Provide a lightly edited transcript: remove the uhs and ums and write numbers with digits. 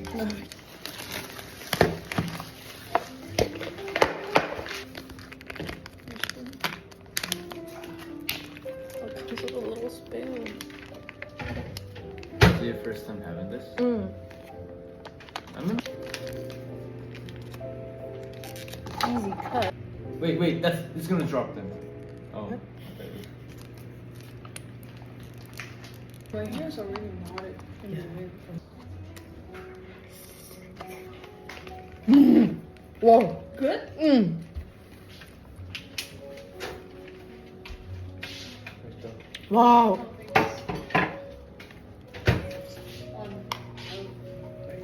Comes with a little spoon. Is it your first time having this? I'm Easy cut. Wait, it's gonna drop then. Oh. Okay. My hair's already knotted in the head. Whoa. Good? Wow.